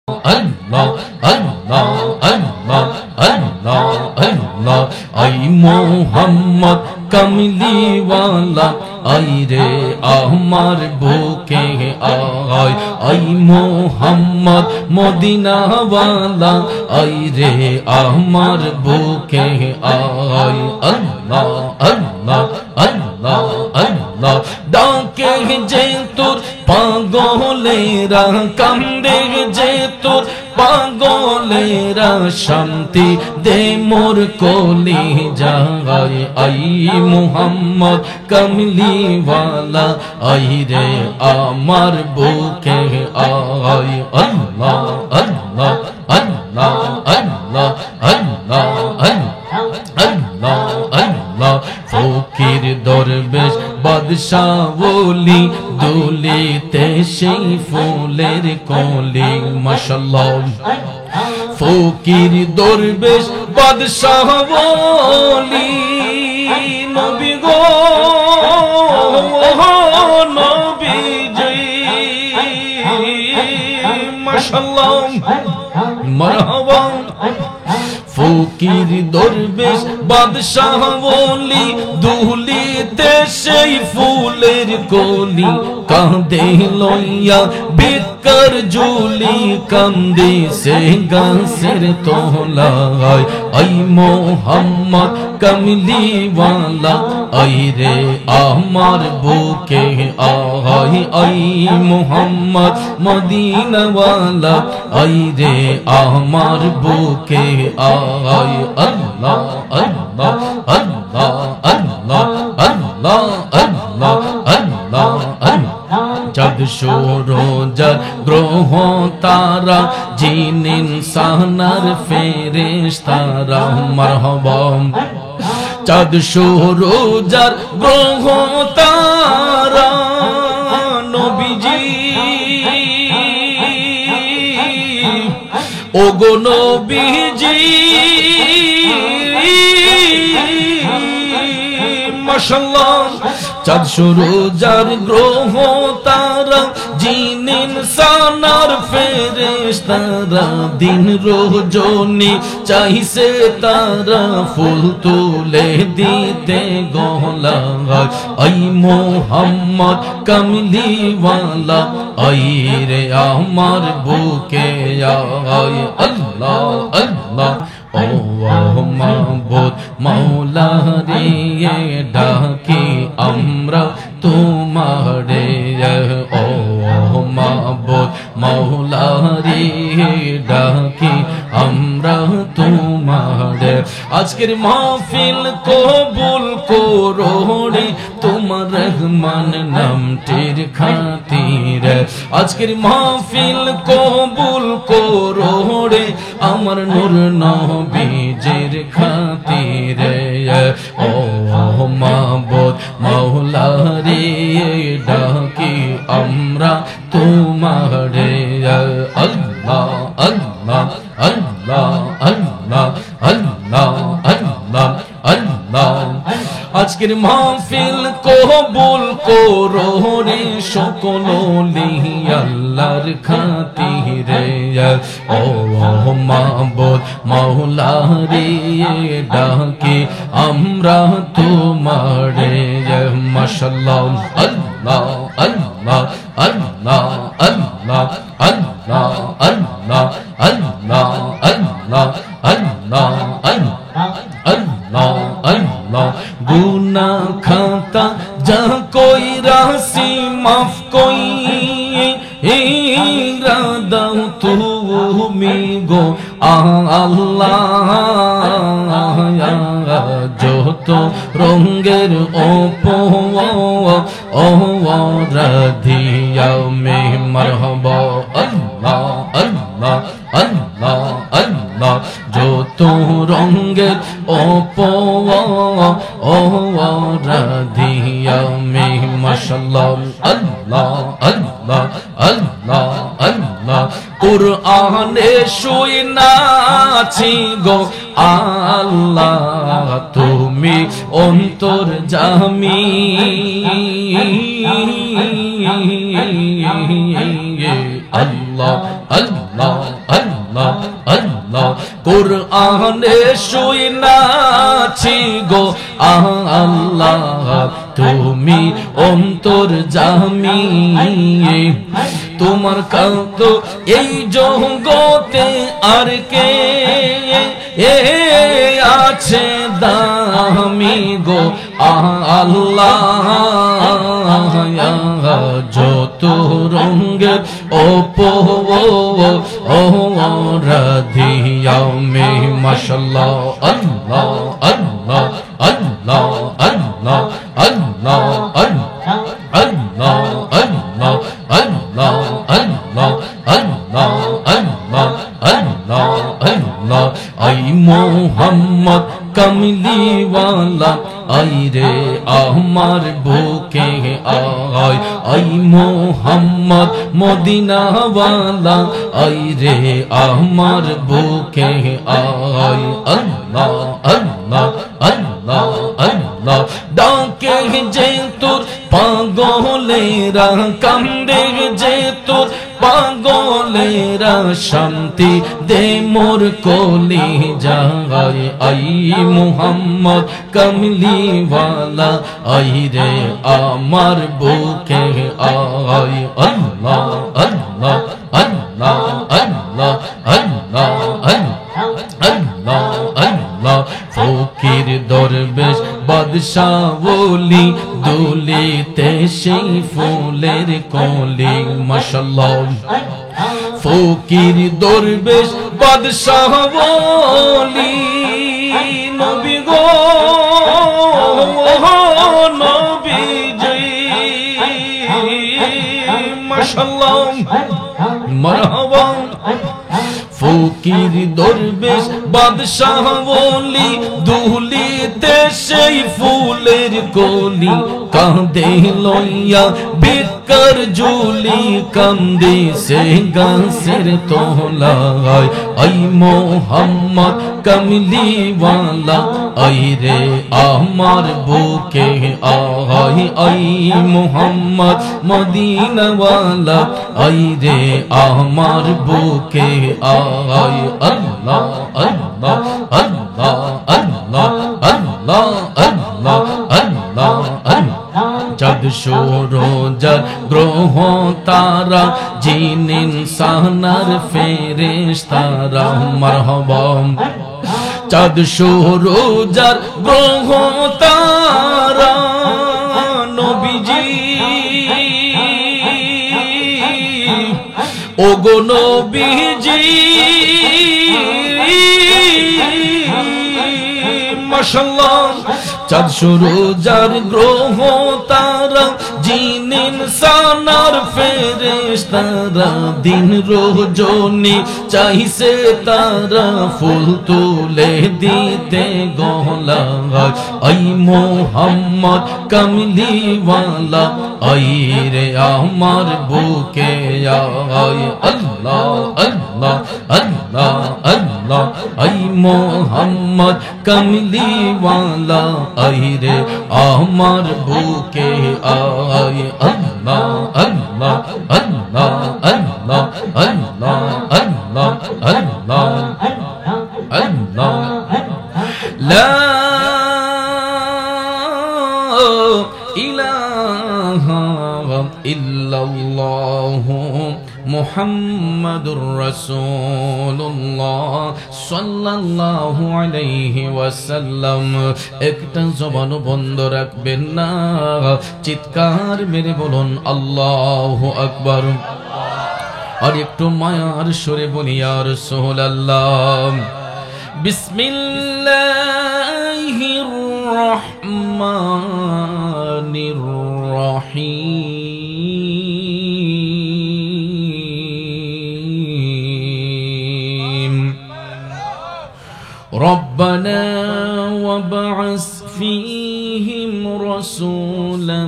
Allah, Allah, Allah, Allah, Allah, ay Muhammad kamli wala, ay re amar buke ay, ay Muhammad Modina wala, ay re amar buke ay, Allah, Allah, Allah, Allah, ডাকে যে তোর পাগলেরা কান্দে যে তোর পাগলেরা শান্তি দে মোর কলি যায় আই মুহাম্মদ কামলি ওয়ালা আই রে আমার বুকে আয় আল্লাহ আল্লাহ আল্লাহ আল্লাহ আল্লাহ আল্লাহ আল্লাহ ফকির দরবেশ বাদশাহ ওলি দুলিতে সেই ফুলের কলি মাশাআল্লাহ ফকির দরবেশ বাদশাহ ওলি নবী গো নবীজি মাশাআল্লাহ মারহাবা ফকির দরবেশ বাদশাহ ওলি দুলিতে সেই ফুলের কলি কাঁদে লইয়া বিকর জুলি কান্দে সে গাছের তলায় আই মোহাম্মদ কামলি ওয়ালা আই রে আমার বুকে আয় আই মোহাম্মদ মদিনা ওয়ালা আই রে আমার বুকে আয় আল্লাহ আল্লাহ আল্লাহ আল্লাহ আল্লাহ আল্লাহ আল্লাহ চাঁদ সূরজার গ্রহ তারা জিন ইনসানার ফেরেশতারা মারহাবা চাঁদ সূরজার গ্রহ তারা নবীজি ওগো নবীজি মাশাআল্লাহ চাঁদ সূরজার গ্রহ তারা জিন ইনসানার ফেরেশতারা দিন রজনী চাইছে তারা ফুল তুলে দিতে গলায় আই মোহাম্মদ কামলি ওয়ালা আই রে আমার বুকে আয় আল্লাহ আল্লাহ ও মাবুদ মাওলা রে ডাকি আমরা তোমারে ও মাবুদ মাওলা রে ডাকি আমরা তোমারে আজকের মাহফিল কবুল করো রে তোমার রহমান নামটির খাতিরে আজকের মাহফিল কবুল করো রে আমার নূর নবীজির খাতিরে ও মাবুদ মাওলা রে ডাকি আমরা তোমারে আল্লাহ আল্লাহ আল্লাহ আল্লাহ আল্লাহ আল্লাহ আল্লাহ আজকের মাহফিল কবুল করো রে সকল আল্লাহর খাতিরে ও মাবুদ মাওলা রে ডাকি আমরা তোমারে মাশাআল্লাহ আল্লাহ আল্লাহ আল্লাহ আল্লাহ আল্লাহ আল্লাহ আল্লাহ আল্লাহ আল্লাহ আল্লাহ আল্লাহ গুনাহ খাতা যা কোই রাসি মাফ কোই দাও তুমি গো আল্লাহ যত রঙের রাধিয়া মে মারহাবা আল্লাহ আল্লাহ আল্লাহ আল্লাহ যত রঙের রাধিয়া মে মাশাআল্লাহ আল্লাহ আল্লাহ আল্লাহ আল্লাহ কুরআনে শুনাছি গো আল্লাহ তুমি অন্তর্যামী আল্লাহ আল্লাহ আল্লাহ আল্লাহ আল্লাহ কুরআনে শুনাছি গো আল্লাহ তুমি অন্তর্যামী তোমার কত এই জগতে আর কে আছে দামি গো আল্লাহ যত রঙের রাধিয়া মে মাশাআল্লাহ আল্লাহ আল্লাহ আল্লাহ আল্লাহ আল্লাহ আল্লাহ আল্লাহ আল্লাহ আল্লাহ আল্লাহ আল্লাহ আল্লাহ আল্লাহ আল্লাহ আই মোহাম্মদ কমলি ওয়ালা আই রে আমার বুকে আয় আই মোহাম্মদ মদিনা ওয়ালা আই রে আমার বুকে আয় আল্লাহ আল্লাহ আল্লাহ আল্লাহ ডাকে যে তোর পাগলেরা কান্দে যে তোর পাগলেরা শান্তি দে মোর কলি যায় আই মুহাম্মদ কমলি ওয়ালা আই রে আমার বুকে আয় আল্লাহ আল্লাহ আল্লাহ আল্লাহ আল্লাহ আল্লাহ আল্লাহ ফকির দরবেশ বাদশাহ ওলি দুলিতে সেই ফুলের কলি মাশাআল্লাহ ফকির দরবেশ বাদশাহ ওলি নবী গো নবীজি মাশাআল্লাহ মারহাবা ফকির দরবেশ বাদশাহ ওলি দুলিতে সেই ফুলের কলি কাঁদে লইয়া বিকর জুলি কান্দে সে গাছের তলায় আই মোহাম্মদ কমলি ওয়ালা আই রে আমার বুকে আয় আই মোহাম্মদ মদিনা ওয়ালা আই রে আমার বুকে আয় আল্লাহ আল্লাহ আল্লাহ আল্লাহ আল্লাহ আল্লাহ আল্লাহ আল্লাহ চাঁদ সূরজার গ্রহ তারা জিন ইনসানার ফেরেশতারা মারহাবা চাঁদ সূরজার গ্রহ তারা নবীজি ওগো নবীজি মাশাআল্লাহ চাঁদ সূরজার গ্রহ তারা জিন ইনসানার ফেরেশতারা দিন রজনী চাইছে তারা ফুল তুলে দিতে গলায় আই মোহাম্মদ কমলি ওয়ালা আই রে আমার বুকে আয় আল্লাহ আল্লাহ আল্লাহ আল্লাহ আই মোহাম্মদ কমলি ওয়ালা আই রে আমার বুকে আয় আল্লাহ আল্লাহ আল্লাহ আল্লাহ আল্লাহ আল্লাহ আল্লাহ আল্লাহ লা ইলাহা ইল্লাল্লাহু মুহাম্মাদুর রাসূলুল্লাহ সাল্লাল্লাহু আলাইহি ওয়াসাল্লাম একটা জবান বন্ধ রাখবেন না চিৎকার মেরে বলুন আল্লাহু আকবার আর একটু মায়ার সুরে বলি ইয়া রাসূলুল্লাহ বিসমিল্লাহির রহমানির রহিম ربنا وابعث فيهم رسولا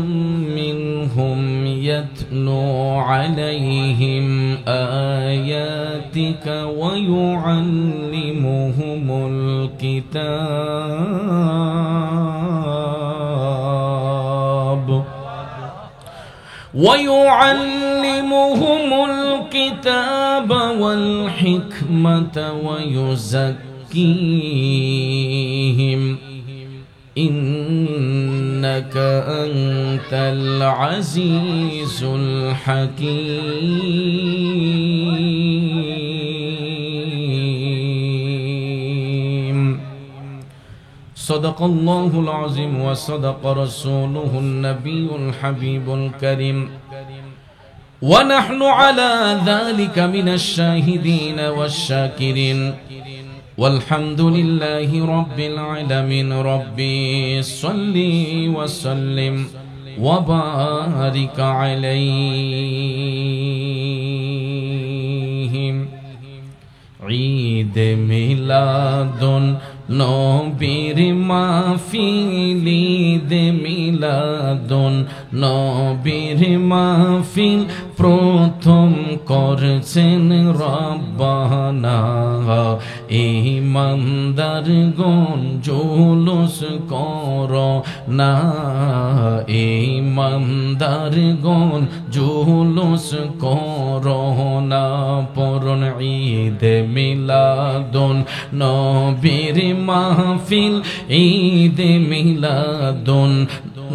منهم يتلو عليهم آياتك ويعلمهم الكتاب ويعلمهم الكتاب والحكمة ويزكيهم إنك أنت العزيز الحكيم صدق الله العظيم وصدق رسوله النبي الحبيب الكريم ونحن على ذلك من الشاهدين والشاكرين والحمد لله رب العالمين ربي صل وسلم وبارك عليهم عيد ميلاد নবীর মাহফিল ঈদ মিলাদুন নবীর মাহফিল প্রথম করছেন রব্বানা ইমানদারগণ জুলুস করো না ইমানদারগণ জুলুস করো না পরন ঈদ মিলাদুন নবীর মাহফিল ঈদ মিলাদুন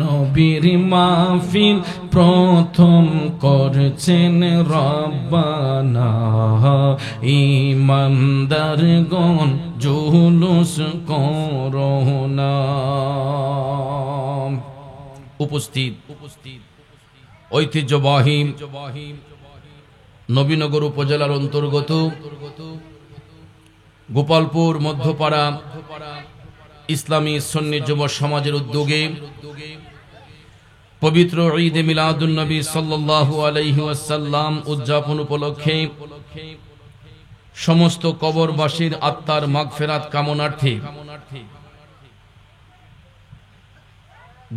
নবীর মাহফিল প্রথম করছেন রব্বানা ইমানদারগণ জুলুস করো না। উপস্থিত ঐতিহ্যবাহী নবীনগর উপজেলার অন্তর্গত গোপালপুর মধ্যপাড়া ইসলামী সুন্নি যুব সমাজের উদ্যোগে পবিত্র ঈদে মিলাদুন নবী সাল্লাল্লাহু আলাইহি ওয়াসাল্লাম উদযাপন উপলক্ষে সমস্ত কবরবাসীর আত্মার মাগফিরাত কামনার্থে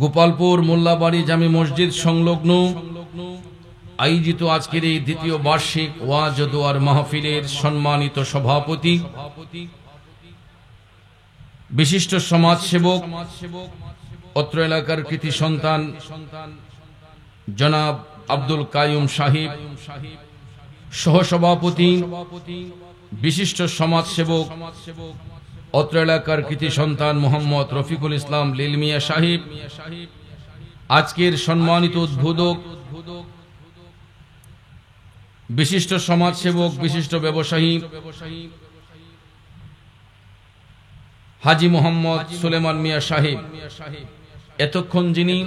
গোপালপুর মোল্লাবাড়ি জামে মসজিদ সংলগ্ন আয়োজিত আজকের এই দ্বিতীয় বার্ষিক ওয়াজ ও দোয়ার মাহফিলের সম্মানিত সভাপতি বিশিষ্ট সমাজসেবক অত্র এলাকার কৃতি সন্তান জনাব আব্দুল কাইয়ুম সাহেব, সহসভাপতি বিশিষ্ট সমাজসেবক অত্র এলাকার কৃতি সন্তান মোহাম্মদ রফিকুল ইসলাম লিল মিয়া সাহেব, আজকের সম্মানিত উদ্বোধক বিশিষ্ট সমাজসেবক বিশিষ্ট ব্যবসায়ী হাজী মোহাম্মদ সুলেমান মিয়া সাহেব, এতক্ষণ যিনি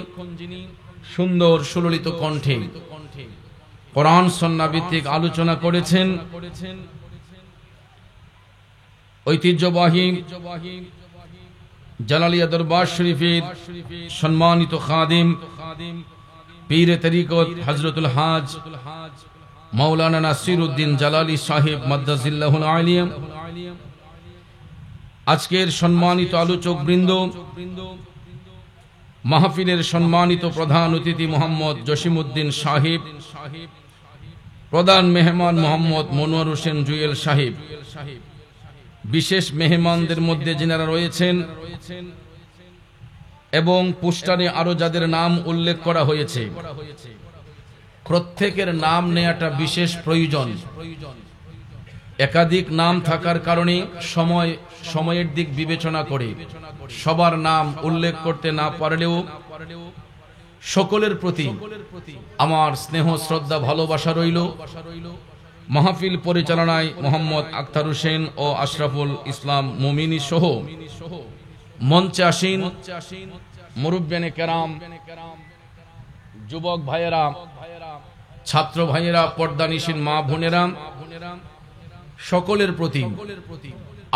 সুন্দর সুললিত কণ্ঠে কোরআন সুন্নাহ ভিত্তিক আলোচনা করেছেন, ঐতিহ্যবাহী জালালিয়া দরবার শরীফের সম্মানিত খাদিম পীরে তরিকত হযরতুল হাজ মাওলানা নাসিরউদ্দিন জালালি সাহেব মাদ্দাজিল্লাহুল আলিয়া, আজকের সম্মানিত আলোচক বৃন্দ, মাহফিলের সম্মানিত প্রধান অতিথি মোহাম্মদ জসিমউদ্দিন সাহেব, প্রধান মেহমান মোহাম্মদ মনোয়ার হোসেন জুয়েল সাহেব, বিশেষ মেহমানদের মধ্যে যিনারা রয়েছেন এবং পোস্টারে আরো যাদের নাম উল্লেখ করা হয়েছে, প্রত্যেকের নাম নেওয়াটা বিশেষ প্রয়োজন। একাধিক নাম থাকার কারণে সময়ের দিক বিবেচনা করে সবার নাম উল্লেখ করতে না পারলেও সকলের প্রতি আমার স্নেহ শ্রদ্ধা ভালোবাসা রইল। মাহফিল পরিচালনায় মোহাম্মদ আখতার হোসেন ও আশরাফুল ইসলাম মুমিনী সহ মঞ্চে আসীন মুরব্বিয়ানে কেরাম, যুবক ভাইয়েরা, ছাত্র ভাইয়েরা, পর্দানিশীন মা বোনেরা, সকলের প্রতি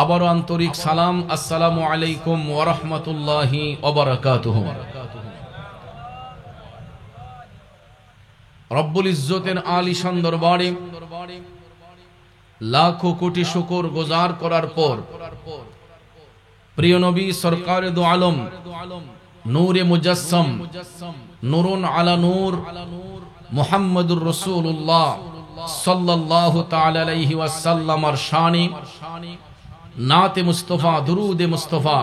আবারও আন্তরিক সালাম। আসসালামু আলাইকুম ওয়া রাহমাতুল্লাহি ওয়া বারাকাতুহু। রব্বুল ইজ্জতের আলিশান দরবারে লাখো কোটি শুকর গুজার করার পর প্রিয় নবী সরকারে দু আলম নূরে মুজাসসাম নূরুন আলা নূর মুহাম্মদুর রাসূলুল্লাহ সাল্লাল্লাহু তাআলা আলাইহি ওয়াসাল্লামের শানে নাতে মুস্তাফা দুরুদে মুস্তাফা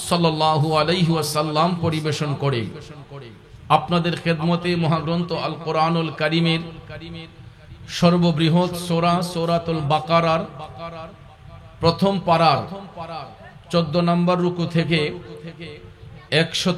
সাল্লাল্লাহু আলাইহি ওয়াসাল্লাম পরিবেশন করে আপনাদের খেদমতে মহাগ্রন্থ আল কোরআনুল কারীমের সর্ববৃহৎ সূরা সূরাতুল বাকারার প্রথম পারার 14 নম্বর রুকু থেকে 100